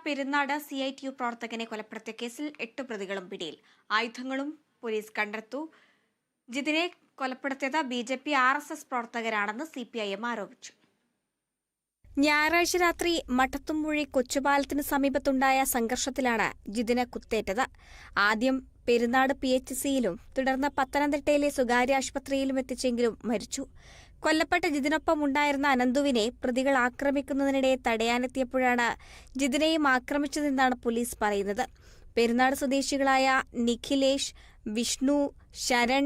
Perunad CITU പ്രവർത്തകനെ കൊലപ്പെടുത്തിയ കേസിൽ 8 പ്രതികളും പിടിയിൽ. ആയുധങ്ങളും പോലീസ് കണ്ടെടുത്തു. ജിതിനെ കൊലപ്പെടുത്തിയത് BJP RSS പ്രവർത്തകരാണെന്ന് CPIM ആരോപിച്ചു. ഞായറാഴ്ച രാത്രി മഠത്തുംമൂഴി കൊച്ചുപാലത്തിന് സമീപത്തുണ്ടായ സംഘർഷത്തിലാണ് ജിതിന് കുത്തേറ്റത്. ആദ്യം പെരുന്നാട് PHCയിലും തുടർന്ന് പത്തനംതിട്ടയിലെ സ്വകാര്യ ആശുപത്രിയിലും എത്തിച്ചെങ്കിലും മരിച്ചു. കൊല്ലപ്പെട്ട ജിതിനൊപ്പം ഉണ്ടായിരുന്ന അനന്തുവിനെ പ്രതികൾ ആക്രമിക്കുന്നതിനിടെ തടയാനെത്തിയപ്പോഴാണ് ജിതിനെയും ആക്രമിച്ചതെന്നാണ് പോലീസ് പറയുന്നത്. പെരുന്നാട് സ്വദേശികളായ നിഖിലേഷ്, വിഷ്ണു, ശരൺ,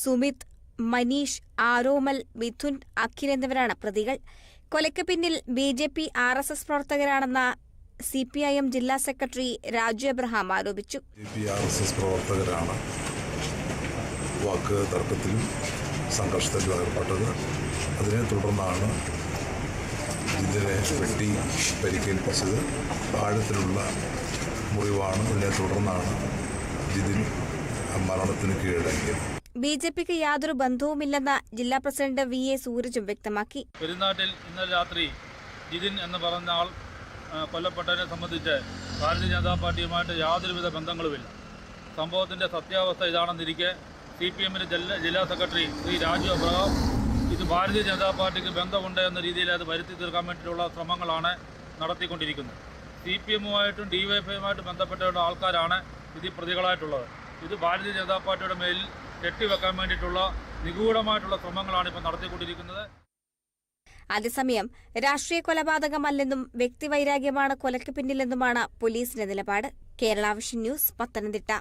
സുമിത്, മനീഷ്, ആരോമൽ, മിഥുൻ, അഖിൽ എന്നിവരാണ് പ്രതികൾ. കൊലയ്ക്ക് പിന്നിൽ BJP RSS പ്രവർത്തകരാണെന്ന CPIM ജില്ലാ സെക്രട്ടറി രാജു എബ്രഹാം ആരോപിച്ചു. RSS പ്രവർത്തകരാണ് വാക്ക് തർക്കത്തിലും സംഘർഷത്തിലും ഏർപ്പെട്ടത്. അതിനെ തുടർന്നാണ് ജിതിനെ വെട്ടി പരിക്കേൽപ്പിച്ചത്. ആഴത്തിലുള്ള മുറിവാണ്. അതിനെ തുടർന്നാണ് ജിതിൻ മരണത്തിന് കീഴടങ്ങിയത്. BJPക്ക് യാതൊരു ബന്ധവുമില്ലെന്ന് ജില്ലാ പ്രസിഡന്റ് VA സൂരജും വ്യക്തമാക്കി. പെരുന്നാട്ടിൽ ഇന്നലെ രാത്രി ജിതിൻ എന്ന് പറഞ്ഞ ആൾ കൊല്ലപ്പെട്ടതിനെ സംബന്ധിച്ച് ഭാരതീയ ജനതാ പാർട്ടിയുമായിട്ട് യാതൊരുവിധ ബന്ധങ്ങളുമില്ല. സംഭവത്തിൻ്റെ സത്യാവസ്ഥ ഇതാണെന്നിരിക്കെ CPMന്റെ ജില്ലാ സെക്രട്ടറി ശ്രീ രാജു എബ്രഹാം ഇത് ഭാരതീയ ജനതാ പാർട്ടിക്ക് ബന്ധമുണ്ട് എന്ന രീതിയിൽ അത് വരുത്തി തീർക്കാൻ വേണ്ടിയിട്ടുള്ള ശ്രമങ്ങളാണ് നടത്തിക്കൊണ്ടിരിക്കുന്നത്. CPMുമായിട്ടും DYFIയുമായിട്ടും ബന്ധപ്പെട്ട ആൾക്കാരാണ് ഇതിൽ പ്രതികളായിട്ടുള്ളത്. ഇത് ഭാരതീയ ജനതാ പാർട്ടിയുടെ മേലിൽ കെട്ടിവെക്കാൻ വേണ്ടിയിട്ടുള്ള നിഗൂഢമായിട്ടുള്ള ശ്രമങ്ങളാണ് ഇപ്പോൾ നടത്തിക്കൊണ്ടിരിക്കുന്നത്. അതേസമയം രാഷ്ട്രീയ കൊലപാതകമല്ലെന്നും വ്യക്തിവൈരാഗ്യമാണ് കൊലയ്ക്ക് പിന്നിലെന്നുമാണ് പോലീസിന്റെ നിലപാട്. Kerala vision news, Pathanamthitta.